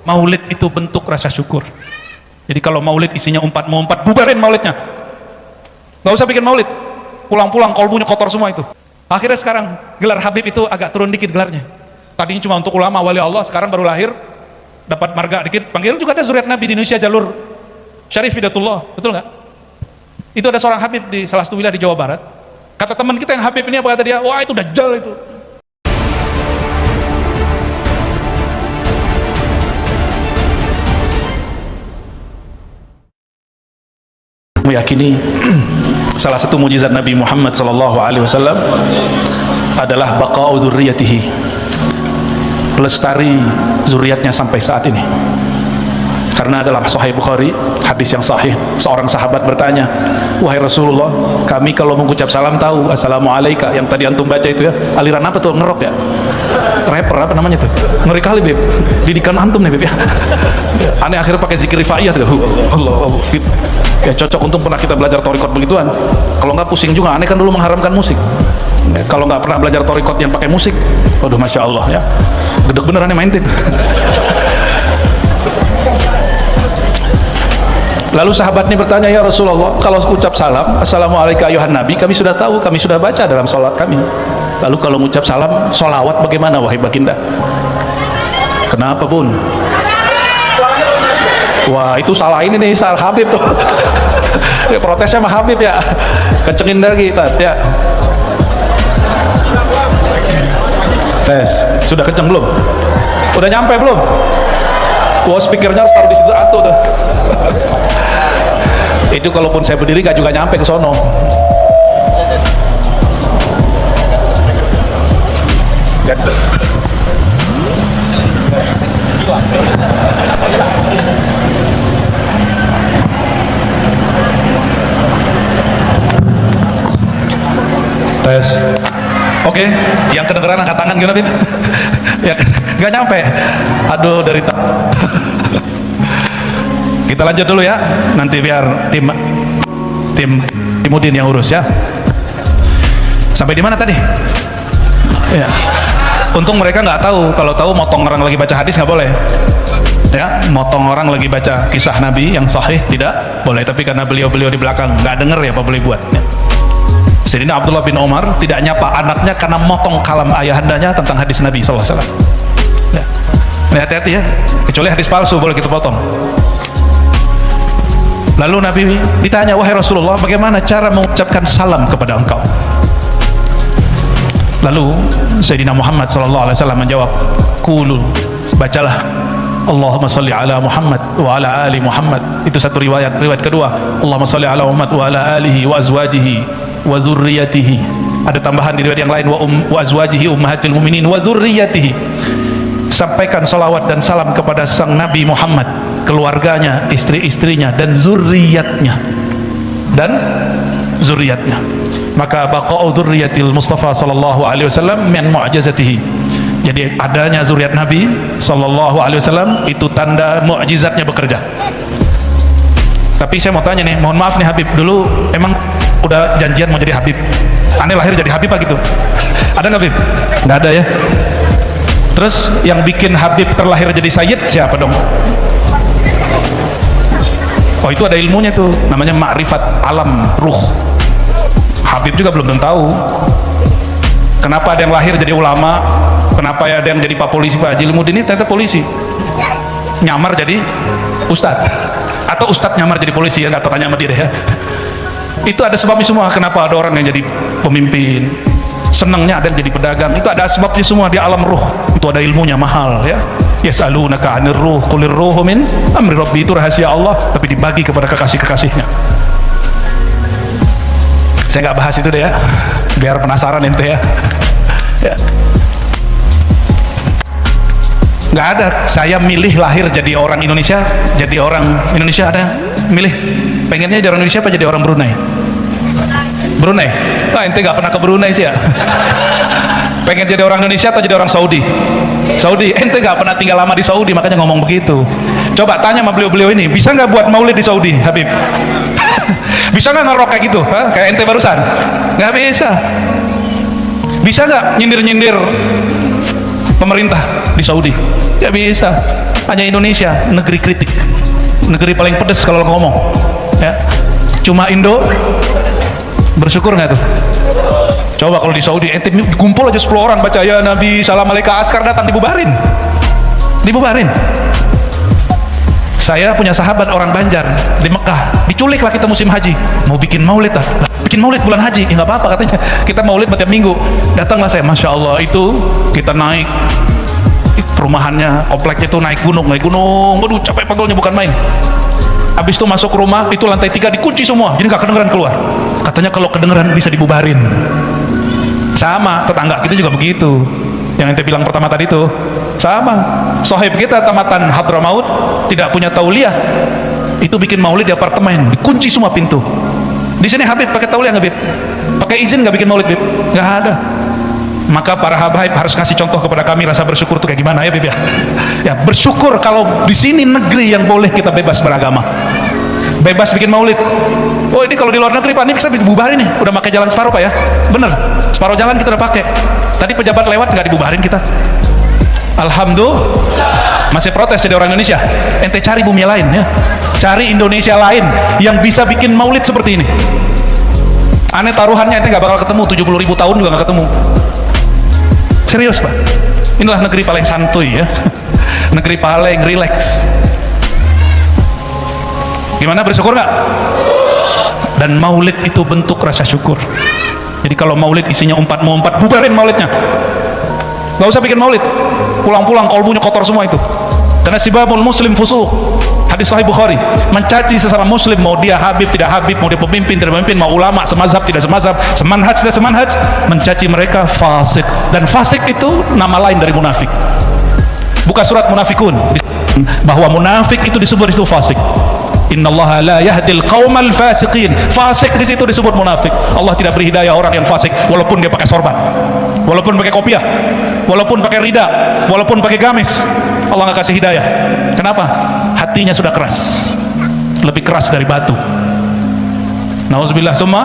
Maulid itu bentuk rasa syukur. Jadi kalau maulid isinya umpat mau umpat, bubarin maulidnya, nggak usah bikin maulid, pulang-pulang kolbunya kotor semua itu. Akhirnya sekarang gelar Habib itu agak turun dikit gelarnya. Tadinya cuma untuk ulama wali Allah, sekarang baru lahir dapat marga dikit. Panggil juga ada zuriat Nabi di Indonesia, jalur Syarif Hidatullah, betul nggak? Itu ada seorang Habib di salah satu wilayah di Jawa Barat. Kata teman kita yang Habib ini, apa kata dia? Wah, itu dajjal itu. Meyakini salah satu mujizat Nabi Muhammad SAW adalah baqa'u dzurriyyatihi, lestari zuriatnya sampai saat ini. Karena dalam Sahih Bukhari, hadis yang sahih, seorang sahabat bertanya, wahai Rasulullah, kami kalau mengucap salam tahu assalamualaikum, yang tadi antum baca itu ya, aliran apa tuh, ngerok ya, rapper apa namanya tuh, ngeri kali Beb, didikan antum nih Beb ya. Aneh akhirnya pakai zikir rifaiyah tuh, Allah gitu. Ya cocok, untung pernah kita belajar torikot begituan. Kalau nggak pusing juga, aneh kan dulu mengharamkan musik. Kalau nggak pernah belajar torikot yang pakai musik, waduh masya Allah ya, gedek beneran main itu. Lalu sahabat ini bertanya, ya Rasulullah, kalau ucap salam assalamualaikum ayuhan nabi, kami sudah tahu, kami sudah baca dalam sholat kami. Lalu kalau mengucap salam sholawat bagaimana wahai baginda? Kenapa Bun? Wah, itu salah ini nih, salah Habib tuh. Protesnya sama Habib ya, kencengin lagi ya. Tes, sudah kenceng belum? Udah nyampe belum? Wah, speakernya harus taruh di situ atuh tuh. Itu kalaupun saya berdiri gak juga nyampe ke sono. Tes. Oke, yang kedengeran angkat tangan gimana Bib? Ya, nggak nyampe. Aduh, dari kita lanjut dulu ya, nanti biar tim Timudin yang urus ya. Sampai di mana tadi? Ya. Untung mereka nggak tahu, kalau tahu motong orang lagi baca hadis nggak boleh. Ya, motong orang lagi baca kisah Nabi yang sahih tidak boleh. Tapi karena beliau-beliau di belakang nggak denger ya, apa boleh buat? Ya. Sayyidina Abdullah bin Umar tidak nyapa anaknya karena motong kalam ayahandanya tentang hadis Nabi SAW. Ya. Ini hati-hati ya, kecuali hadis palsu boleh kita potong. Lalu Nabi ditanya, wahai Rasulullah, bagaimana cara mengucapkan salam kepada engkau? Lalu Sayyidina Muhammad SAW menjawab, Qulu, bacalah Allahumma salli ala Muhammad wa ala ali Muhammad. Itu satu riwayat. Riwayat kedua, Allahumma salli ala Muhammad wa ala alihi wa azwajihi wa zurriyatihi. Ada tambahan di riwayat yang lain, wa azwajihi ummahatil mu'minin wa zurriyatihi. Sampaikan salawat dan salam kepada sang Nabi Muhammad, keluarganya, istri-istrinya, dan zurriyatnya. Maka baqa'u zurriyatil Mustafa sallallahu alaihi wasallam min mu'jizatihi. Jadi adanya zuriat Nabi sallallahu alaihi wasallam itu tanda mukjizatnya bekerja. Tapi saya mau tanya nih, mohon maaf nih Habib, dulu emang udah janjian mau jadi Habib? Aneh lahir jadi Habib apa gitu? Ada nggak Habib? Nggak ada ya. Terus yang bikin Habib terlahir jadi Sayyid siapa dong? Oh, itu ada ilmunya tuh, namanya ma'rifat alam ruh. Habib juga belum tentu tahu. Kenapa ada yang lahir jadi ulama? Kenapa ada yang jadi Pak Polisi, Pak Haji Ilmuddin ini ternyata polisi, nyamar jadi ustadz, atau ustadz nyamar jadi polisi, ya nggak tanya sama dia deh ya. Itu ada sebabnya semua. Kenapa ada orang yang jadi pemimpin, senangnya ada yang jadi pedagang, itu ada sebabnya semua di alam ruh. Itu ada ilmunya mahal ya. Yas'alunaka 'anir ruh qulir ruhu min amri rabbi, itu rahasia Allah tapi dibagi kepada kekasih-kekasihnya. Saya nggak bahas itu deh ya, biar penasaran ente ya. Ya. Nggak ada saya milih lahir jadi orang Indonesia, jadi orang Indonesia. Ada milih pengennya jadi orang Indonesia apa jadi orang Brunei? Brunei? Nah, ente nggak pernah ke Brunei sih ya. Pengen jadi orang Indonesia atau jadi orang Saudi? Saudi. Ente nggak pernah tinggal lama di Saudi, makanya ngomong begitu. Coba tanya sama beliau-beliau ini, bisa nggak buat maulid di Saudi, Habib? Bisa nggak ngerok kayak gitu? Hah? Kayak ente barusan? Nggak bisa. Bisa nggak nyindir-nyindir pemerintah di Saudi. Gak bisa. Hanya Indonesia negeri kritik, negeri paling pedes kalau ngomong ya. Cuma Indo. Bersyukur nggak tuh? Coba kalau di Saudi ente kumpul aja 10 orang baca ya Nabi salam alaika, askar datang dibubarin. Saya punya sahabat orang Banjar di Mekah, diculik lah kita musim haji, mau bikin maulid lah, bikin maulid bulan haji, ya nggak apa-apa katanya, kita maulid setiap minggu. Datanglah saya, masya Allah, itu kita naik perumahannya, kompleknya itu naik gunung, waduh capek pegelnya bukan main. Habis itu masuk rumah, itu lantai 3 dikunci semua, jadi nggak kedengeran keluar. Katanya kalau kedengeran bisa dibubarin. Sama tetangga kita juga begitu. Yang ente bilang pertama tadi itu sama. Sahib kita tamatan Hadramaut tidak punya tauliah, itu bikin maulid di apartemen, dikunci semua pintu. Di sini Habib pakai tauliah nggak Bib? Pakai izin nggak bikin maulid Bib? Nggak ada. Maka para habaib harus kasih contoh kepada kami rasa bersyukur itu kayak gimana ya Bib ya? Ya bersyukur kalau di sini negeri yang boleh kita bebas beragama, bebas bikin maulid. Oh ini kalau di luar negeri Pak, ini bisa dibubarin nih, udah pakai jalan separuh Pak ya? Bener, separuh jalan kita udah pakai. Tadi pejabat lewat nggak dibubarin kita. Alhamdulillah. Masih protes jadi orang Indonesia. Ente cari bumi lain ya, cari Indonesia lain yang bisa bikin maulid seperti ini. Aneh taruhannya ente nggak bakal ketemu, 70.000 tahun juga nggak ketemu. Serius Pak, inilah negeri paling santuy ya, negeri paling rileks. Gimana, bersyukur nggak? Dan maulid itu bentuk rasa syukur. Jadi kalau maulid isinya umpat, bubarin maulidnya. Gak usah bikin maulid, pulang-pulang kolbunya kotor semua itu. Karena sibabul muslim fusuq, hadis sahih Bukhari. Mencaci sesama muslim, mau dia habib tidak habib, mau dia pemimpin tidak pemimpin, mau ulama semazhab tidak semazhab, semanhaj tidak semanhaj, mencaci mereka fasik. Dan fasik itu nama lain dari munafik. Buka surat Munafikun bahwa munafik itu disebut itu fasik. Innallaha la yahdil qaumal fasiqin. Fasik di situ disebut munafik. Allah tidak beri hidayah orang yang fasik, walaupun dia pakai sorban, walaupun pakai kopiah, walaupun pakai rida, walaupun pakai gamis. Allah nggak kasih hidayah. Kenapa? Hatinya sudah keras, lebih keras dari batu. Nauzubillah. Summa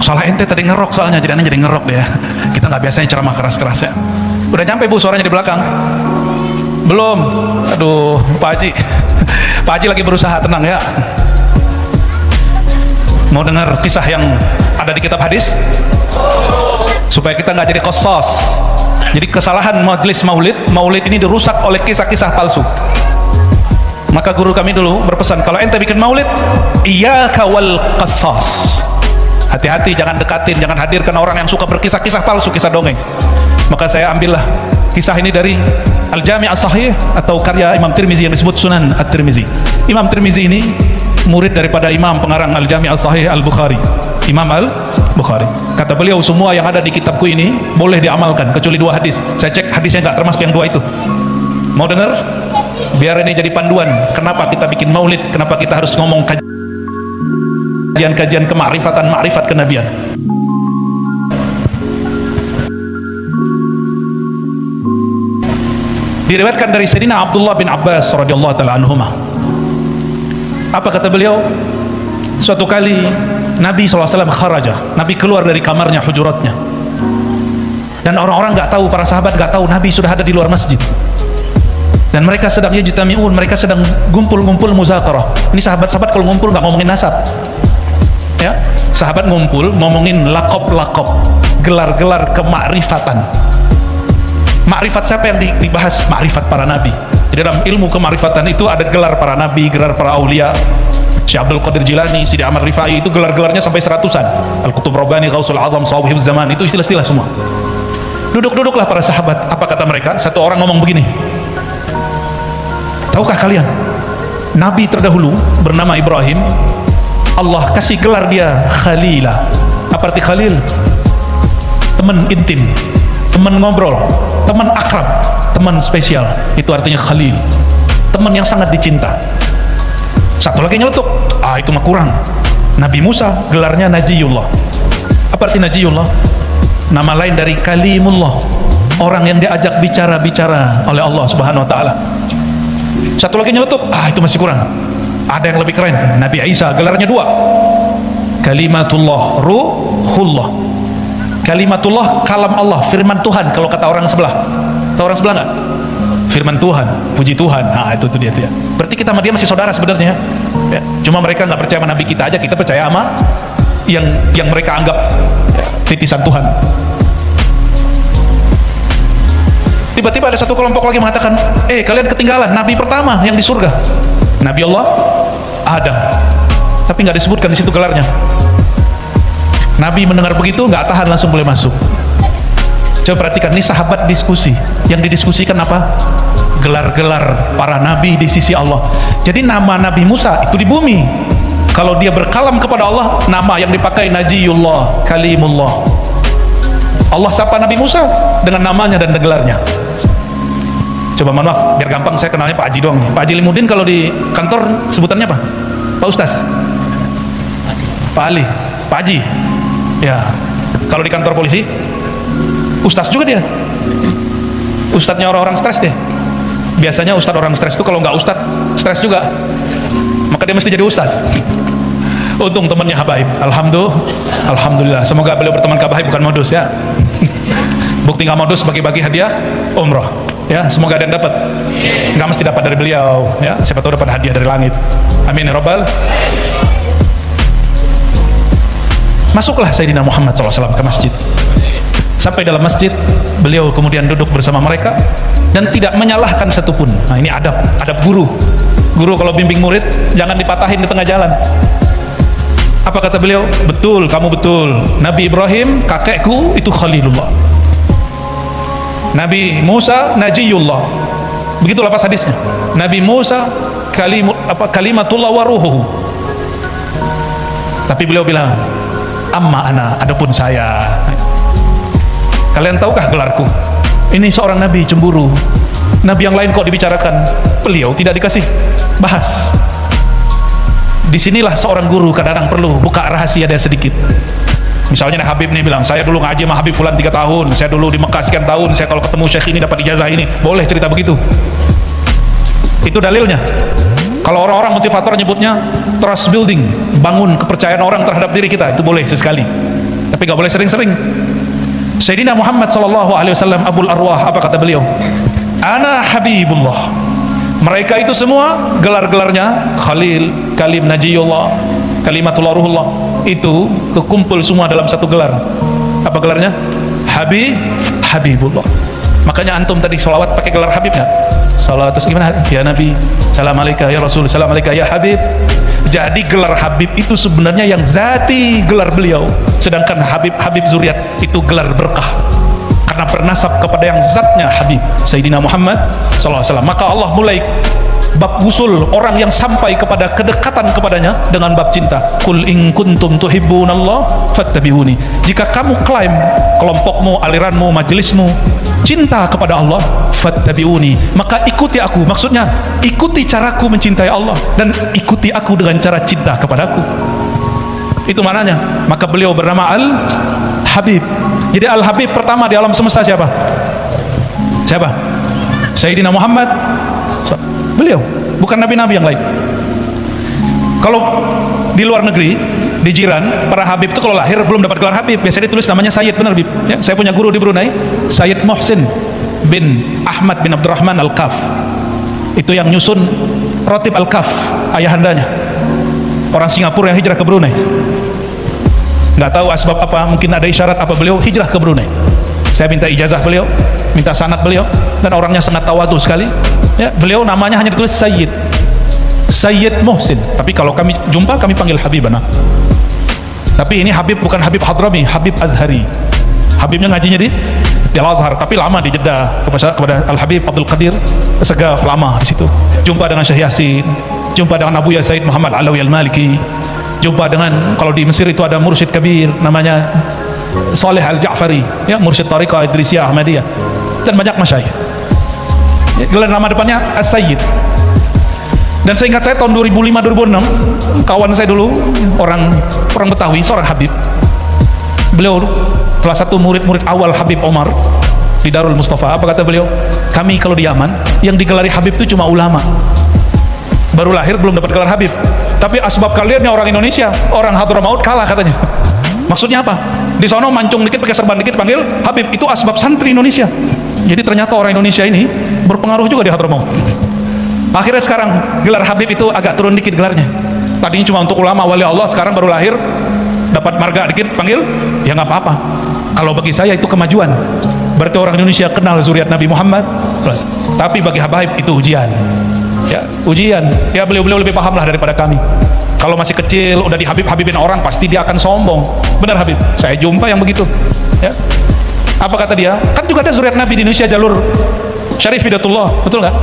salah ente tadi ngerok, soalnya jadi aneh jadi ngerok deh ya. Kita nggak biasanya ceramah keras-keras ya. Udah nyampe Bu suaranya di belakang? Belum. Aduh Pak Haji, Pak Haji lagi berusaha, tenang ya. Mau dengar kisah yang ada di kitab hadis supaya kita nggak jadi qasas. Jadi kesalahan majelis maulid ini dirusak oleh kisah-kisah palsu. Maka guru kami dulu berpesan, kalau ente bikin maulid, iyyaka wal qasas, hati-hati, jangan dekatin, jangan hadirkan orang yang suka berkisah-kisah palsu, kisah dongeng. Maka saya ambillah kisah ini dari Al-Jami' As-Sahih atau karya Imam Tirmizi yang disebut Sunan At-Tirmizi. Imam Tirmizi ini murid daripada Imam pengarang Al-Jami' As-Sahih Al-Bukhari, Imam Al-Bukhari. Kata beliau, semua yang ada di kitabku ini boleh diamalkan kecuali 2 hadis. Saya cek hadisnya nggak termasuk yang 2 itu. Mau dengar? Biar ini jadi panduan kenapa kita bikin maulid, kenapa kita harus ngomong kajian kemakrifatan, makrifat kenabian. Diriwayatkan dari Sayyidina Abdullah bin Abbas radhiyallahu taala anhuma. Apa kata beliau? Suatu kali Nabi SAW kharaja, Nabi keluar dari kamarnya, hujuratnya, dan orang-orang nggak tahu, para sahabat nggak tahu Nabi sudah ada di luar masjid. Dan mereka sedang yajtami'un, mereka sedang ngumpul muzakarah. Ini sahabat-sahabat kalau ngumpul nggak ngomongin nasab ya, sahabat ngumpul ngomongin lakob, gelar-gelar kemakrifatan. Makrifat siapa yang dibahas? Makrifat para nabi. Di dalam ilmu kemakrifatan itu ada gelar para nabi, gelar para aulia. Syekh Abdul Qadir Jilani, Sidi Ahmad Rifai, itu gelar-gelarnya sampai 100-an. Al-Qutub Rabbani, Ghausul Azam, Sawahibuz Zaman, itu istilah-istilah semua. Duduk-duduklah para sahabat. Apa kata mereka? Satu orang ngomong begini, tahukah kalian nabi terdahulu bernama Ibrahim, Allah kasih gelar dia Khalilah. Apa arti Khalil? Teman intim, teman ngobrol, teman akrab, teman spesial. Itu artinya Khalil, teman yang sangat dicinta. Satu lagi nyeletuk, itu mah kurang. Nabi Musa gelarnya Najiyullah. Apa arti Najiyullah? Nama lain dari Kalimullah, orang yang diajak bicara-bicara oleh Allah Subhanahu wa taala. Satu lagi nyeletuk, itu masih kurang. Ada yang lebih keren, Nabi Isa gelarnya 2, Kalimatullah, Ruhullah. Kalimatullah, kalam Allah, firman Tuhan kalau kata orang sebelah. Tahu orang sebelah nggak? Firman Tuhan, puji Tuhan. Nah, itu dia tuh ya. Berarti kita sama dia masih saudara sebenarnya. Ya. Cuma mereka nggak percaya sama Nabi kita aja, kita percaya sama yang mereka anggap ya, titisan Tuhan. Tiba-tiba ada satu kelompok lagi mengatakan, kalian ketinggalan Nabi pertama yang di surga, Nabi Allah Adam. Tapi nggak disebutkan di situ gelarnya. Nabi mendengar begitu nggak tahan, langsung boleh masuk. Coba perhatikan, ini sahabat diskusi. Yang didiskusikan apa? Gelar-gelar para nabi di sisi Allah. Jadi nama Nabi Musa itu di bumi. Kalau dia berkalam kepada Allah, nama yang dipakai Najiyullah, Kalimullah. Allah sapa Nabi Musa dengan namanya dan gelarnya. Coba mohon maaf, biar gampang saya kenalnya Pak Haji doang nih. Pak Haji Limuddin kalau di kantor sebutannya apa? Pak Ustaz? Pak Ali? Pak Haji? Ya. Kalau di kantor polisi? Ustaz juga dia. Ustadznya orang-orang stres deh. Biasanya ustadz orang stres itu kalau nggak ustadz stres juga, maka dia mesti jadi ustadz. Untung temannya Habaib. Alhamdulillah. Semoga beliau berteman ke Habaib bukan modus ya. Bukti nggak modus bagi-bagi hadiah umroh ya. Semoga ada yang dapat. Nggak mesti dapat dari beliau ya. Siapa tahu dapat hadiah dari langit. Amin ya Rabbal. Masuklah Sayyidina Muhammad SAW ke masjid. Sampai dalam masjid, beliau kemudian duduk bersama mereka dan tidak menyalahkan satupun. Nah, ini adab guru. Guru kalau bimbing murid jangan dipatahin di tengah jalan. Apa kata beliau? Betul, kamu betul. Nabi Ibrahim kakekku itu Khalilullah. Nabi Musa Najiyullah. Begitu lafaz hadisnya. Nabi Musa kalimatullah wa ruhuhu. Tapi beliau bilang, amma ana, adapun saya. Kalian tahukah gelarku? Ini seorang nabi cemburu. Nabi yang lain kok dibicarakan, beliau tidak dikasih bahas. Disinilah seorang guru kadang-kadang perlu buka rahasia dia sedikit. Misalnya Habib nih bilang, saya dulu ngaji sama Habib Fulan 3 tahun, saya dulu di Mekah sekian tahun, saya kalau ketemu syekh ini dapat ijazah ini. Boleh cerita begitu. Itu dalilnya. Kalau orang-orang motivator nyebutnya trust building, bangun kepercayaan orang terhadap diri kita, itu boleh sesekali. Tapi nggak boleh sering-sering. Sayyidina Muhammad SAW Abul Arwah, apa kata beliau? Ana Habibullah. Mereka itu semua gelar-gelarnya Khalil, Kalim, Najiyullah, Kalimatullah, Ruhullah, itu kekumpul semua dalam satu gelar. Apa gelarnya? Habibullah. Makanya antum tadi sholawat pakai gelar Habib nggak? Sholawat terus gimana? Ya Nabi, salam alaika ya Rasul, salam alaika ya Habib. Jadi gelar Habib itu sebenarnya yang zati gelar beliau, sedangkan Habib Zuriat itu gelar berkah karena bernasab kepada yang zatnya Habib Sayyidina Muhammad SAW. Maka Allah mulai bab usul orang yang sampai kepada kedekatan kepadanya dengan bab cinta. Qul in kuntum tuhibbunallah fattabi'uni. Jika kamu klaim, kelompokmu, aliranmu, majelismu cinta kepada Allah, fattabi'uni, maka ikuti aku. Maksudnya ikuti caraku mencintai Allah dan ikuti aku dengan cara cinta kepadaku. Itu mananya. Maka beliau bernama Al-Habib. Jadi Al-Habib pertama di alam semesta siapa? Siapa? Sayyidina Muhammad. Beliau, bukan nabi-nabi yang lain. Kalau di luar negeri, di jiran, para Habib itu kalau lahir belum dapat gelar Habib, biasanya ditulis namanya Sayyid, benar Habib ya? Saya punya guru di Brunei, Sayyid Muhsin bin Ahmad bin Abdurrahman Al-Kaf. Itu yang nyusun Rotib Al-Kaf, ayahandanya. Orang Singapura yang hijrah ke Brunei. Nggak tahu asbab apa, mungkin ada isyarat apa, beliau hijrah ke Brunei. Saya minta ijazah beliau, minta sanad beliau, dan orangnya sangat tawadu sekali ya. Beliau namanya hanya ditulis Sayyid Muhsin, tapi kalau kami jumpa kami panggil Habibana. Tapi ini Habib bukan Habib Hadrami, Habib Azhari. Habibnya ngajinya di Al-Azhar, tapi lama di Jeddah kepada Al-Habib Abdul Qadir Segaf, lama di situ. Jumpa dengan Syekh Yasin, jumpa dengan Abu Said Muhammad Alawi Al-Maliki, jumpa dengan, kalau di Mesir itu ada mursyid kabir namanya Saleh Al-Ja'fari ya, mursyid Tariqah Idrisiyah Ahmadiyah, dan banyak masyayikh ya, gelar nama depannya As-Sayyid. Dan saya ingat saya tahun 2005-2006 kawan saya dulu orang Betawi, seorang Habib, beliau salah satu murid-murid awal Habib Omar di Darul Mustafa. Apa kata beliau? Kami kalau di Yaman yang digelari Habib itu cuma ulama, baru lahir belum dapat gelar Habib. Tapi asbab kaliannya orang Indonesia, orang Hadramaut kalah katanya. Maksudnya apa? di sono mancung dikit pakai serban dikit panggil Habib. Itu asbab santri Indonesia. Jadi ternyata orang Indonesia ini berpengaruh juga di Hadramaut. Akhirnya sekarang gelar Habib itu agak turun dikit gelarnya. Tadinya cuma untuk ulama wali Allah, sekarang baru lahir dapat marga dikit panggil, ya nggak apa-apa. Kalau bagi saya itu kemajuan. Berarti orang Indonesia kenal zuriat Nabi Muhammad. Tapi bagi Habib itu ujian. Ya, ujian. Ya beliau-beliau lebih paham lah daripada kami. Kalau masih kecil udah dihabib-habibin orang, pasti dia akan sombong. Benar Habib, saya jumpa yang begitu. Ya. Apa kata dia? Kan juga ada zuriat Nabi di Indonesia, jalur Syarif Hidatullah, betul nggak?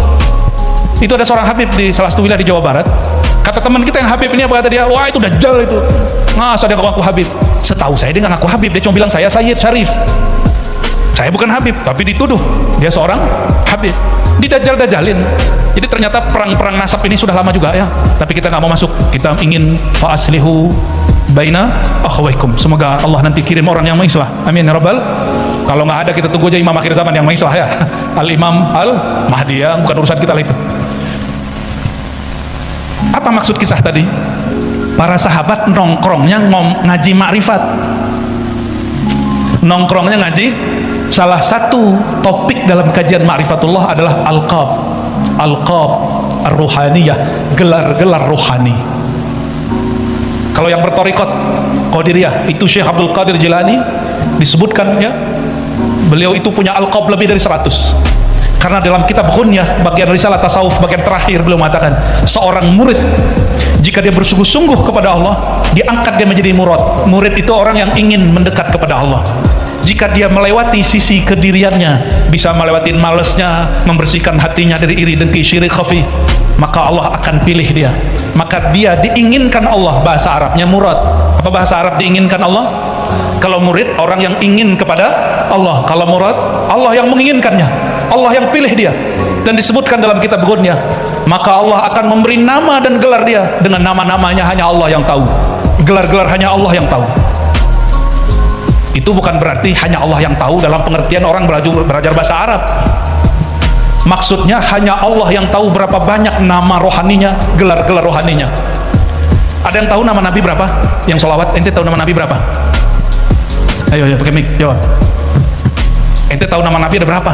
Itu ada seorang Habib di salah satu wilayah di Jawa Barat. Kata teman kita yang Habib ini, apa kata dia? Wah itu dajjal itu. Masa dia ngaku Habib? Setahu saya dia nggak ngaku Habib, dia cuma bilang saya Sayyid Syarif. Saya bukan Habib, tapi dituduh dia seorang Habib. Didajjal-dajjalin. Jadi ternyata perang-perang nasab ini sudah lama juga ya. Tapi kita nggak mau masuk. Kita ingin fa'aslihu baina akhwaikum. Semoga Allah nanti kirim orang yang mengislah. Amin ya rabbal. Kalau nggak ada kita tunggu aja imam akhir zaman yang mengislah ya. Al-Imam Al-Mahdi ya, bukan urusan kita lah itu. Apa maksud kisah tadi? Para sahabat nongkrongnya ngaji makrifat. Nongkrongnya ngaji. Salah satu topik dalam kajian ma'rifatullah adalah alqab ar-ruhaniyah, gelar-gelar ruhani. Kalau yang bertorikot Qadiriyah itu Syekh Abdul Qadir Jilani disebutkan ya, beliau itu punya alqab lebih dari 100. Karena dalam kitab Ghunyah bagian risalah tasawuf bagian terakhir beliau mengatakan seorang murid jika dia bersungguh-sungguh kepada Allah, diangkat dia menjadi murad. Murid itu orang yang ingin mendekat kepada Allah. Jika dia melewati sisi kediriannya, bisa melewati malesnya, membersihkan hatinya dari iri, dengki, syirik, khafi, maka Allah akan pilih dia. Maka dia diinginkan Allah, bahasa Arabnya murad. Apa bahasa Arab diinginkan Allah? Kalau murid, orang yang ingin kepada Allah. Kalau murad, Allah yang menginginkannya, Allah yang pilih dia. Dan disebutkan dalam kitab Ghunyah, maka Allah akan memberi nama dan gelar dia dengan nama-namanya hanya Allah yang tahu, gelar-gelar hanya Allah yang tahu. Itu bukan berarti hanya Allah yang tahu dalam pengertian orang belajar bahasa Arab. Maksudnya hanya Allah yang tahu berapa banyak nama rohaninya, gelar-gelar rohaninya. Ada yang tahu nama Nabi berapa? Yang sholawat, ente tahu nama Nabi berapa? Ayo pakai mic, jawab. Ente tahu nama Nabi ada berapa?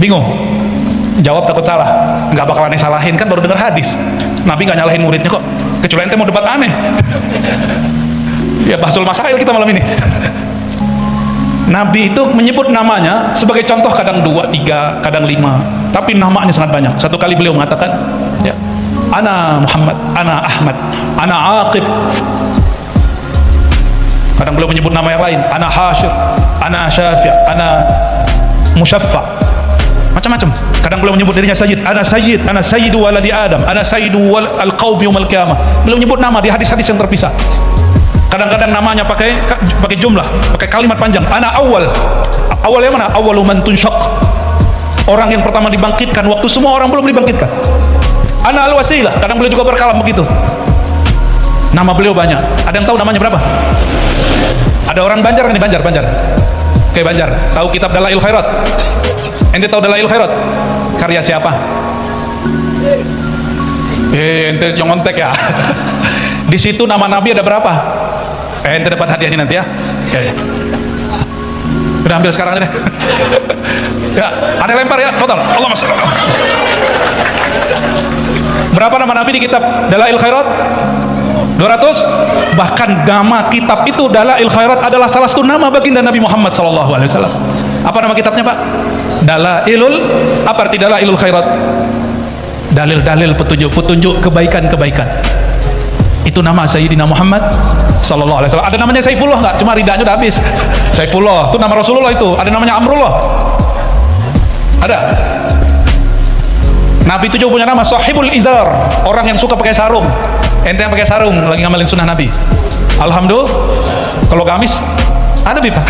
Bingung? Jawab takut salah. Nggak bakalan disalahin, kan baru dengar hadis. Nabi nggak nyalahin muridnya kok. Kecuali ente mau debat aneh. Ya bahsul masail kita malam ini. Nabi itu menyebut namanya sebagai contoh kadang 2, 3, kadang 5, tapi namanya sangat banyak. Satu kali beliau mengatakan ya, ana Muhammad, ana Ahmad, ana Aqib. Kadang beliau menyebut nama yang lain, ana Hasyir, ana Syafi', ana Musyaffa, macam-macam. Kadang beliau menyebut dirinya Sayyid, ana Sayyidu waladi Adam, ana Sayyidu al-qaum yaumil qiyamah. Beliau menyebut nama di hadis-hadis yang terpisah. Kadang-kadang namanya pakai jumlah, pakai kalimat panjang. Ana awal. Awal yang mana? Awalu man tunsyaq. Orang yang pertama dibangkitkan waktu semua orang belum dibangkitkan. Ana al-wasilah. Kadang beliau juga berkalam begitu. Nama beliau banyak. Ada yang tahu namanya berapa? Ada orang Banjar kan di Banjar? Oke, Banjar. Tahu kitab Dalail Khairat? Ente tahu Dalail Khairat? Karya siapa? Ente nyontek ya. Di situ nama Nabi ada berapa? Ente dapat hadiah ini nanti ya. Ya. Udah ambil sekarang aja deh. Ya, ada lempar ya, total. Allah masya Allah. Berapa nama Nabi di kitab Dalail Khairat? 200. Bahkan nama kitab itu Dalail Khairat adalah salah satu nama baginda Nabi Muhammad SAW. Apa nama kitabnya Pak? Dalailul, apa arti Dalailul Khairat? Dalil-dalil petunjuk kebaikan-kebaikan. Itu nama Sayyidina Muhammad sallallahu alaihi wasallam. Ada namanya Saifullah nggak? Cuma ridanya udah habis. Saifullah itu nama Rasulullah itu. Ada namanya Amrullah. Ada. Nabi itu juga punya nama Sahibul Izar, orang yang suka pakai sarung. Ente yang pakai sarung lagi ngamalin sunnah Nabi. Alhamdulillah. Kalau gamis ada Pak.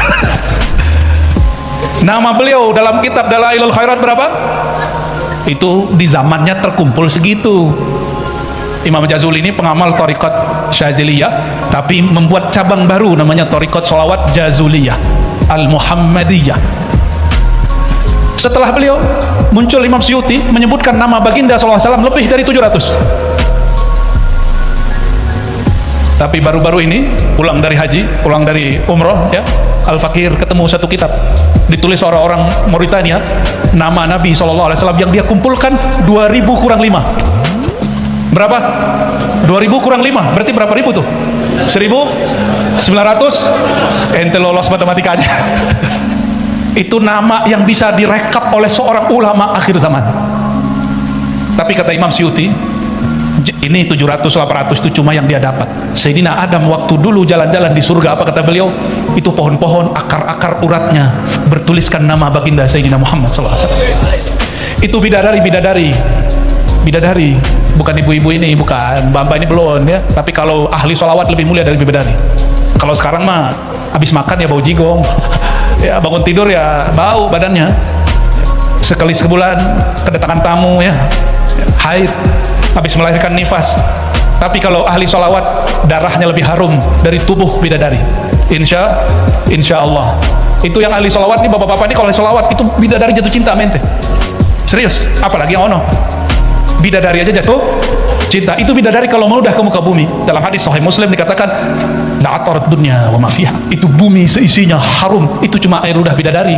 Nama beliau dalam kitab Dalailul Khairat berapa? Itu di zamannya terkumpul segitu. Imam Jazuli ini pengamal Thariqat Syaziliyah, tapi membuat cabang baru namanya Thariqat Sholawat Jazuliyah Al-Muhammadiyah. Setelah beliau muncul Imam Suyuti menyebutkan nama baginda SAW lebih dari 700. Tapi baru-baru ini pulang dari haji, pulang dari umroh, ya, Al-Fakir ketemu satu kitab ditulis orang-orang Mauritania, nama Nabi SAW yang dia kumpulkan 2000 kurang 5. Berapa? 2000 kurang 5 berarti berapa ribu tuh? 1900. Ente lolos matematikanya. Itu nama yang bisa direkap oleh seorang ulama akhir zaman. Tapi kata Imam Syuuti, ini 700-800 itu cuma yang dia dapat. Sayyidina Adam waktu dulu jalan-jalan di surga, apa kata beliau? Itu pohon-pohon, akar-akar uratnya bertuliskan nama baginda Sayyidina Muhammad SAW. Itu bidadari, bukan ibu-ibu ini, bukan mbak-mbak ini belum, ya. Tapi kalau ahli sholawat lebih mulia dari bidadari. Kalau sekarang mah habis makan ya bau jigong, ya bangun tidur ya bau badannya. Sekali sebulan kedatangan tamu, ya, haid, habis melahirkan nifas. Tapi kalau ahli sholawat darahnya lebih harum dari tubuh bidadari. Insya Allah. Itu yang ahli sholawat nih, bapak-bapak ini kalau ahli sholawat itu bidadari jatuh cinta mente. Serius, apalagi yang ono. Bidadari aja jatuh cinta. Itu bidadari kalau meludah ke muka bumi. Dalam hadis Sahih Muslim dikatakan, la'atarat dunya wa ma fiha. Itu bumi seisinya harum. Itu cuma air ludah bidadari.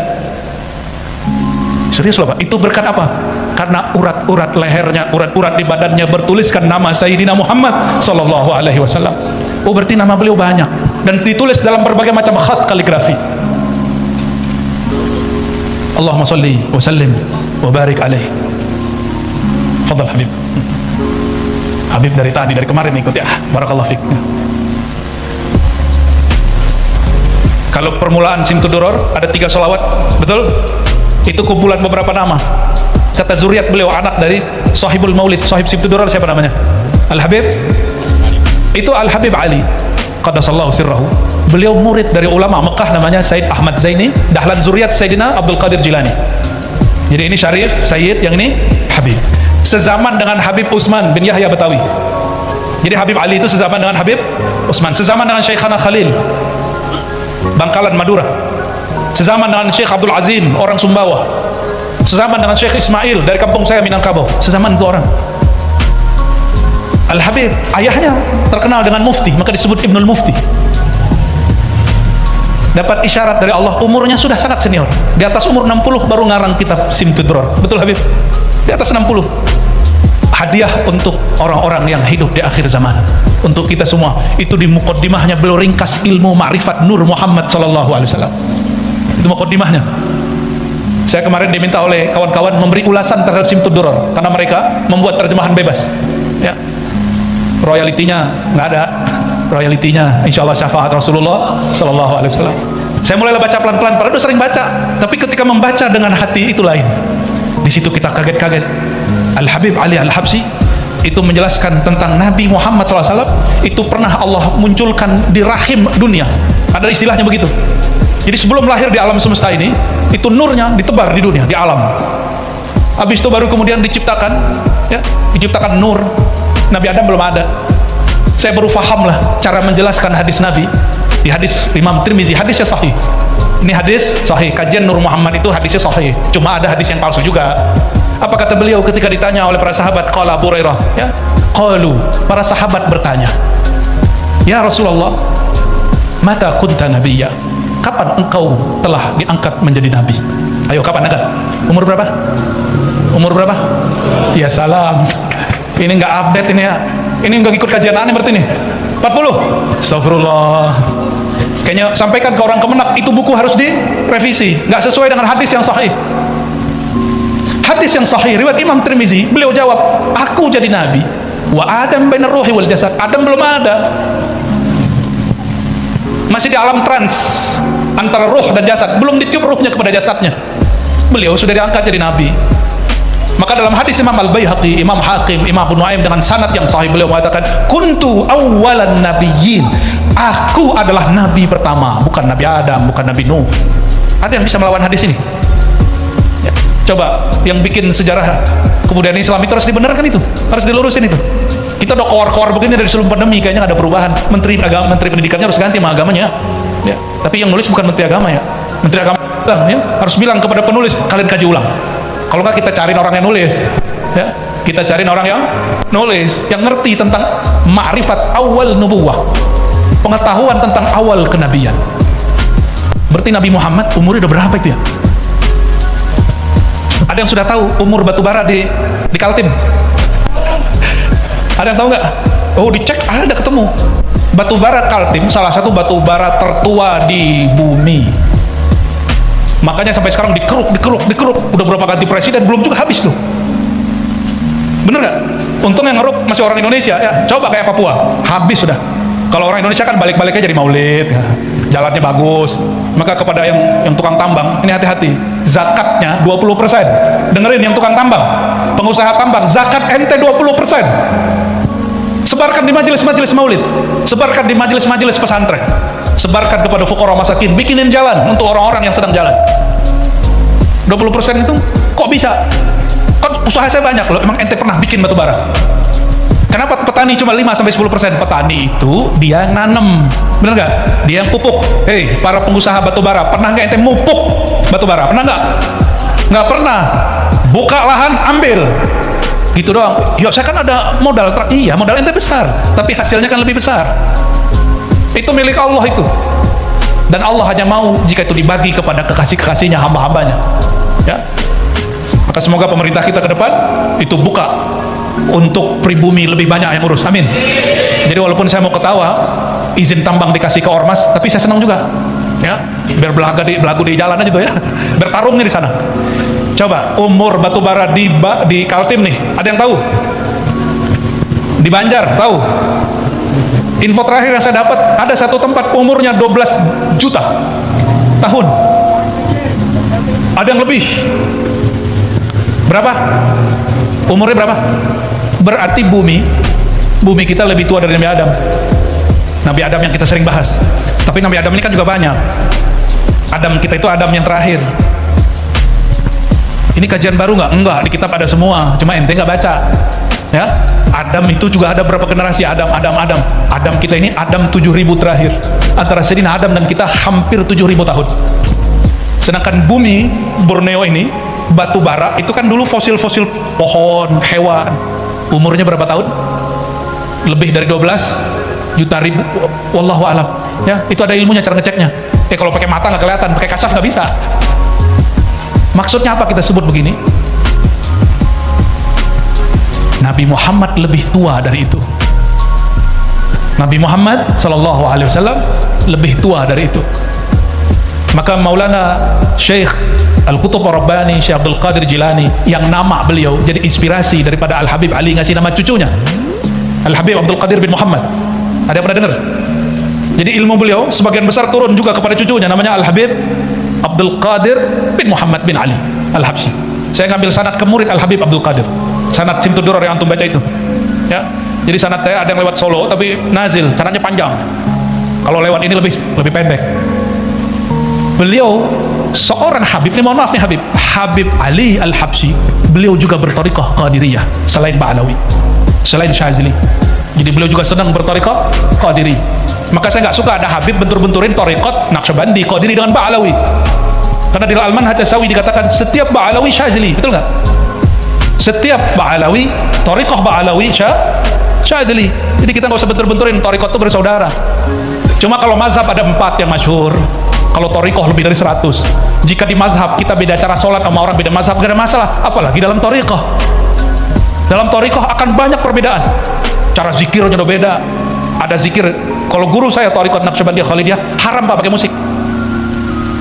Serius loh Pak, itu berkat apa? Karena urat-urat lehernya, urat-urat di badannya bertuliskan nama Sayyidina Muhammad Sallallahu Alaihi Wasallam. Oh, berarti nama beliau banyak dan ditulis dalam berbagai macam khat kaligrafi. Allahumma salli wa sallim wa barik alaihi. Fadal Habib. Habib dari tadi, dari kemarin ikut, ya. Barakallahu fiik. Kalau permulaan Simtuduror ada 3 sholawat, betul? Itu kumpulan beberapa nama. Kata zuriat beliau, anak dari sahibul maulid, sahib Simtuduror, siapa namanya? Al-Habib. Itu Al-Habib Ali qaddasallahu sirrahu. Beliau murid dari ulama Mekah namanya Said Ahmad Zaini, dahlan zuriat Sayyidina Abdul Qadir Jilani. Jadi ini Syarif, Sayyid, yang ini Habib. Sezaman dengan Habib Utsman bin Yahya Betawi. Jadi Habib Ali itu sezaman dengan Habib Utsman, sezaman dengan Syekhana Khalil Bangkalan Madura, sezaman dengan Syekh Abdul Azim orang Sumbawa, sezaman dengan Syekh Ismail dari kampung saya Minangkabau, sezaman itu orang. Al-Habib ayahnya terkenal dengan mufti, maka disebut Ibnul Mufti. Dapat isyarat dari Allah, umurnya sudah sangat senior, di atas umur 60 baru ngarang kitab Simtuduror. Betul Habib? Di atas 60. Hadiah untuk orang-orang yang hidup di akhir zaman, untuk kita semua. Itu di muqaddimahnya beliau ringkas ilmu ma'rifat Nur Muhammad sallallahu alaihi wasallam. Itu muqaddimahnya. Saya kemarin diminta oleh kawan-kawan memberi ulasan terhadap Simtuduror karena mereka membuat terjemahan bebas, ya. Royalitinya nggak ada, royalitinya insyaallah syafaat Rasulullah sallallahu alaihi wasallam. Saya mulai baca pelan-pelan, padahal udah sering baca, tapi ketika membaca dengan hati itu lain. Di situ kita kaget-kaget. Al-Habib Ali Al-Habsi itu menjelaskan tentang Nabi Muhammad SAW itu pernah Allah munculkan di rahim dunia. Ada istilahnya begitu. Jadi sebelum lahir di alam semesta ini, itu nurnya ditebar di dunia, di alam. Habis itu baru kemudian diciptakan, ya, diciptakan nur. Nabi Adam belum ada. Saya baru fahamlah cara menjelaskan hadis Nabi di hadis Imam Tirmizi, hadisnya sahih. Ini hadis sahih, kajian Nur Muhammad itu hadisnya sahih. Cuma ada hadis yang palsu juga. Apa kata beliau ketika ditanya oleh para sahabat? Qala Abu Hurairah, ya. Qalu, para sahabat bertanya, ya Rasulullah, mata kunta nabiyya? Kapan engkau telah diangkat menjadi nabi? Ayo, kapan angkat? Umur berapa? Umur berapa? Ya salam. Ini nggak update ini, ya. Ini nggak ikut kajian aneh berarti nih. 40? Astagfirullah. Kayaknya sampaikan ke orang Kemenak, itu buku harus direvisi, nggak sesuai dengan hadis yang sahih. Hadis yang sahih riwayat Imam Tirmizi, beliau jawab, aku jadi nabi wa Adam bainar ruhi wal jasad. Adam belum ada, masih di alam trans antara ruh dan jasad, belum ditiup ruhnya kepada jasadnya. Beliau sudah diangkat jadi nabi. Maka dalam hadis Imam Al-Baihaqi, Imam Hakim, Imam Abu Nuaim dengan sanad yang sahih, beliau mengatakan, kuntu awwalan nabiyyin, aku adalah nabi pertama, bukan Nabi Adam, bukan Nabi Nuh. Ada yang bisa melawan hadis ini? Ya. Coba yang bikin sejarah kemudian Islam itu harus dibenarkan, itu harus dilurusin itu. Kita udah kowar-kowar begini dari sebelum pandemi, kayaknya nggak ada perubahan. Menteri pendidikannya harus ganti sama agamanya, ya. Tapi yang nulis bukan menteri agama, ya. Menteri agama, ya, harus bilang kepada penulis, kalian kaji ulang. Kalau nggak kita cariin orang yang nulis, ya. Kita cariin orang yang nulis, yang ngerti tentang ma'rifat awal nubuwah, pengetahuan tentang awal kenabian. Berarti Nabi Muhammad umurnya udah berapa itu ya? Ada yang sudah tahu umur batu bara di Kaltim? Ada yang tahu nggak? Oh, dicek ada ketemu. Batu bara Kaltim salah satu batu bara tertua di bumi. Makanya sampai sekarang dikeruk. Udah berapa ganti presiden belum juga habis tuh. Bener nggak? Untung yang ngeruk masih orang Indonesia ya. Coba kayak Papua, habis sudah. Kalau orang Indonesia kan balik-baliknya jadi maulid, ya. Jalannya bagus. Maka kepada yang tukang tambang, ini hati-hati. Zakatnya 20%. Dengerin yang tukang tambang, pengusaha tambang, zakat ente 20%. Sebarkan di majelis-majelis maulid, sebarkan di majelis-majelis pesantren, sebarkan kepada fuqara masakin, bikinin jalan untuk orang-orang yang sedang jalan. 20% itu kok bisa? Kan usaha saya banyak loh, emang ente pernah bikin batu bara? Kenapa petani cuma 5-10%? Petani itu dia yang nanem, bener nggak? Dia yang pupuk. Hei, para pengusaha batu bara, pernah nggak ente mupuk batu bara? Pernah nggak? Nggak pernah. Buka lahan, ambil. Gitu doang. Ya saya kan ada modal. Iya, modal ente besar, tapi hasilnya kan lebih besar. Itu milik Allah itu. Dan Allah hanya mau jika itu dibagi kepada kekasih-kekasihnya, hamba-hambanya. Ya. Maka semoga pemerintah kita ke depan itu buka untuk pribumi lebih banyak yang urus. Amin. Jadi walaupun saya mau ketawa, izin tambang dikasih ke ormas, tapi saya senang juga. Ya, biar belagu di jalan aja tuh ya. Bertarung nih di sana. Coba umur batu bara di Kaltim nih, ada yang tahu? Di Banjar, tahu? Info terakhir yang saya dapat, ada satu tempat umurnya 12 juta tahun. Ada yang lebih. Berapa? Umurnya berapa? Berarti bumi kita lebih tua dari Nabi Adam. Nabi Adam yang kita sering bahas. Tapi Nabi Adam ini kan juga banyak. Adam kita itu Adam yang terakhir. Ini kajian baru nggak? Enggak, di kitab ada semua, cuma ente nggak baca. Ya, Adam itu juga ada berapa generasi? Adam kita ini Adam 7.000 terakhir. Antara Sayyidina Adam dan kita hampir 7.000 tahun. Sedangkan bumi Borneo ini, batu bara itu kan dulu fosil-fosil pohon, hewan. Umurnya berapa tahun? Lebih dari 12 juta ribu. Wallahu alam. Ya, itu ada ilmunya cara ngeceknya. Kalau pakai mata nggak kelihatan, pakai kasaf nggak bisa. Maksudnya apa kita sebut begini? Nabi Muhammad lebih tua dari itu. Nabi Muhammad sallallahu alaihi wasallam lebih tua dari itu. Maka Maulana Syekh Al-Qutub Ar-Rabbani, Syekh Abdul Qadir Jilani, yang nama beliau jadi inspirasi daripada Al-Habib Ali ngasih nama cucunya Al-Habib Abdul Qadir bin Muhammad. Ada yang pernah dengar? Jadi ilmu beliau sebagian besar turun juga kepada cucunya, namanya Al-Habib Abdul Qadir bin Muhammad bin Ali Al-Habsyi. Saya ngambil sanad ke murid Al-Habib Abdul Qadir, sanad Simtud Duror yang antum baca itu ya. Jadi sanad saya ada yang lewat Solo tapi nazil, sanadnya panjang. Kalau lewat ini lebih pendek. Beliau seorang Habib, ini mohon maaf nih Habib Ali Al-Habsyi, beliau juga berthariqah Qadiriyah selain Ba'alawi, selain Syazili. Jadi beliau juga senang berthariqah Qadiri. Maka saya nggak suka ada Habib bentur-benturin thariqat Naqsyabandi Qadiri dengan Ba'alawi. Karena di Al-Manhaj As-Sawi dikatakan setiap Ba'alawi Syazili, betul nggak? Setiap Ba'alawi, thariqah Ba'alawi Syazili. Jadi kita nggak usah bentur-benturin, thariqat itu bersaudara. Cuma kalau mazhab ada 4 yang masyhur. Kalau thariqah lebih dari 100. Jika di mazhab kita beda cara sholat sama orang beda mazhab, gak ada masalah. Apalagi dalam thariqah. Dalam thariqah akan banyak perbedaan. Cara zikirnya udah beda. Ada zikir, kalau guru saya thariqat Naqsyabandiyah Khalidiyah, haram Pak pakai musik.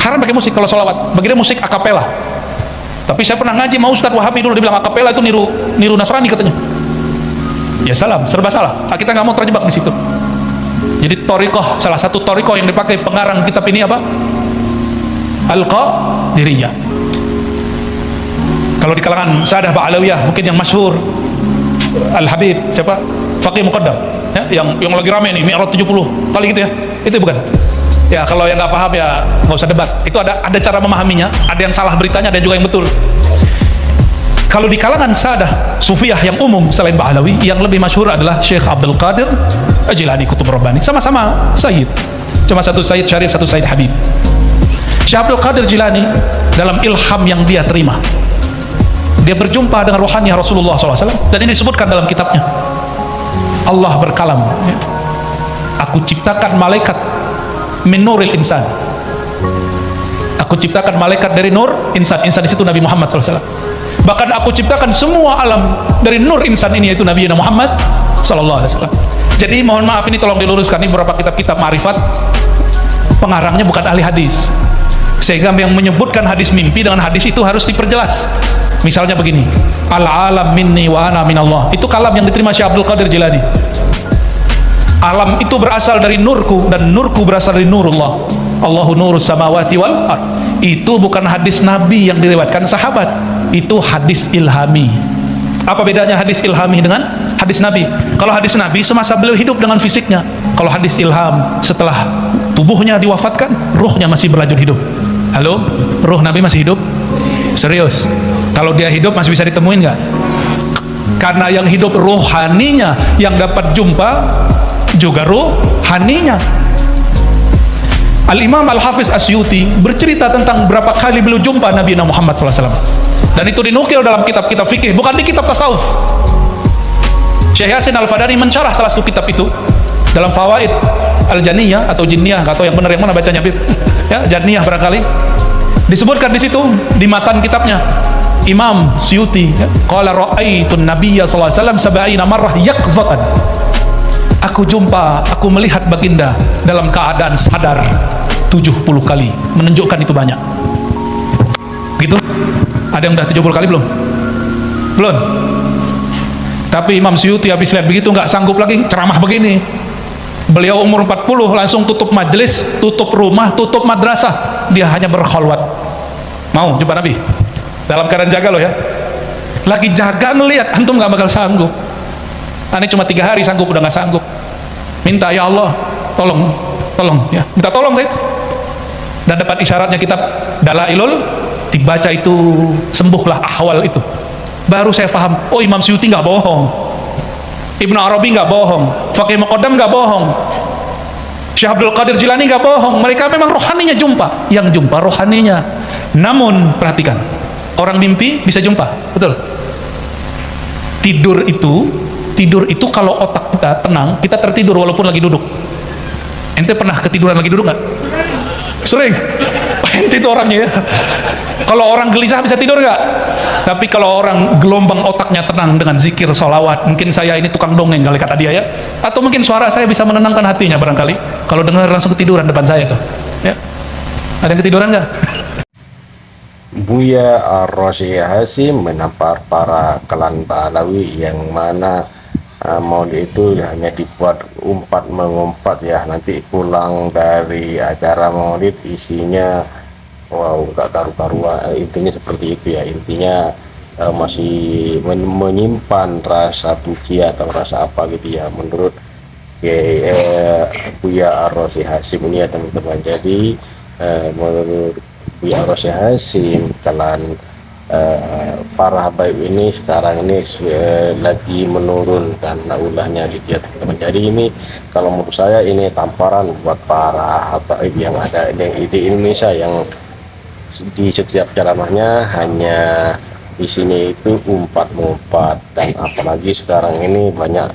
Haram pakai musik kalau sholawat. Bagi dia musik akapela. Tapi saya pernah ngaji sama Ustadz Wahabi dulu, dia bilang akapela itu niru Nasrani katanya. Ya salam, serba salah. Kita nggak mau terjebak di situ. Jadi thariqah, salah satu thariqah yang dipakai pengarang kitab ini apa? Al-Qadiriyah. Kalau di kalangan Sadah Ba'alawiyah mungkin yang masyhur Al-Habib siapa? Faqih Muqaddam ya, yang lagi rame nih Mi'raj 70 kali gitu ya. Itu bukan? Ya kalau yang nggak paham ya nggak usah debat. Itu ada cara memahaminya, ada yang salah beritanya, ada juga yang betul. Kalau di kalangan Sadah Sufiyah yang umum selain Ba'alawi, yang lebih masyhur adalah Syekh Abdul Qadir Jilani Qutub Rabbani. Sama-sama Sayyid, cuma satu Sayyid Syarif, satu Sayyid Habib. Syekh Abdul Qadir Jilani dalam ilham yang dia terima dia berjumpa dengan rohani Rasulullah SAW, dan ini disebutkan dalam kitabnya. Allah berkalam, ya, aku ciptakan malaikat min nuril insan, aku ciptakan malaikat dari nur insan. Insan di situ Nabi Muhammad SAW. Bahkan aku ciptakan semua alam dari nur insan ini, yaitu Nabi Muhammad SAW. Jadi mohon maaf, ini tolong diluruskan, ini beberapa kitab-kitab ma'rifat pengarangnya bukan ahli hadis, sehingga yang menyebutkan hadis mimpi dengan hadis itu harus diperjelas. Misalnya begini, al-alam minni wa ana minallah, itu kalam yang diterima Syekh Abdul Qadir Jilani. Alam itu berasal dari nurku, dan nurku berasal dari nurullah. Allahu nurus samawati wal ard. Itu bukan hadis Nabi yang diriwayatkan sahabat, itu hadis ilhami. Apa bedanya hadis ilhami dengan hadis Nabi? Kalau hadis Nabi semasa beliau hidup dengan fisiknya. Kalau hadis ilham setelah tubuhnya diwafatkan, ruhnya masih berlanjut hidup. Halo, ruh Nabi masih hidup? Serius? Kalau dia hidup masih bisa ditemuin nggak? Karena yang hidup rohaninya, yang dapat jumpa juga rohaninya. Al-Imam Al-Hafiz Asyuti bercerita tentang berapa kali beliau jumpa Nabi Muhammad SAW, dan itu dinukil dalam kitab-kitab fikih, bukan di kitab tasawuf. Syekh Yasin Al-Fadani mensyarah salah satu kitab itu dalam Fawaid Al-Janiyah atau Jinniyah, nggak tahu yang benar yang mana bacanya, ya, Janiyah barangkali. Disebutkan di situ di matan kitabnya Imam Syuti, qala ra'aitun nabiyya sallallahu alaihi wasallam sab'ina marrah yaqzatan. Aku melihat baginda dalam keadaan sadar 70 kali, menunjukkan itu banyak. Gitu? Ada yang udah 70 kali belum? Belum. Tapi Imam Syuti habis lihat begitu nggak sanggup lagi ceramah begini. Beliau umur 40 langsung tutup majelis, tutup rumah, tutup madrasah. Dia hanya berkhalwat. Mau jumpa Nabi? Dalam keadaan jaga loh ya. Lagi jaga ngelihat, antum nggak bakal sanggup. Ini cuma 3 hari sanggup, udah nggak sanggup. Minta, ya Allah, tolong ya, minta tolong saya itu. Dan dapat isyaratnya kitab Dalailul, dibaca itu sembuhlah ahwal itu. Baru saya paham, oh Imam Syuti nggak bohong, Ibnu Arabi nggak bohong, Faqih Muqaddam nggak bohong, Syekh Abdul Qadir Jilani nggak bohong. Mereka memang rohaninya jumpa, yang jumpa rohaninya. Namun perhatikan, orang mimpi bisa jumpa, betul. Tidur itu kalau otak kita tenang, kita tertidur walaupun lagi duduk. Ente pernah ketiduran lagi duduk nggak? Sering. Ente itu orangnya ya. Kalau orang gelisah bisa tidur nggak? Tapi kalau orang gelombang otaknya tenang dengan zikir, sholawat, mungkin saya ini tukang dongeng kali kata dia ya, atau mungkin suara saya bisa menenangkan hatinya barangkali. Kalau dengar langsung ketiduran depan saya tuh. Ya. Ada yang ketiduran nggak? Buya Ar-Rasyid Hasyim menampar para klan Ba'alawi yang mana Maulid itu hanya dibuat umpat mengumpat ya. Nanti pulang dari acara Maulid isinya wow gak karu-karuan, intinya seperti itu ya. Intinya masih menyimpan rasa benci atau rasa apa gitu ya, menurut Buya Ar-Rasyid Hasyim ini ya teman-teman. Jadi menurut Buya Ar-Rasyid Hasyim, kalian para habaib ini sekarang ini lagi menurun karena ulahnya gitu ya teman-teman. Jadi ini kalau menurut saya ini tamparan buat para habaib yang ada di Indonesia, yang di setiap ceramahnya hanya isinya itu umpat-umpat, dan apalagi sekarang ini banyak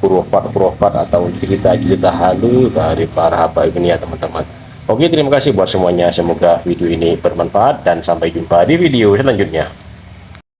hurufat atau cerita-cerita halu dari para habaib ini ya teman-teman. Oke, terima kasih buat semuanya, semoga video ini bermanfaat dan sampai jumpa di video selanjutnya.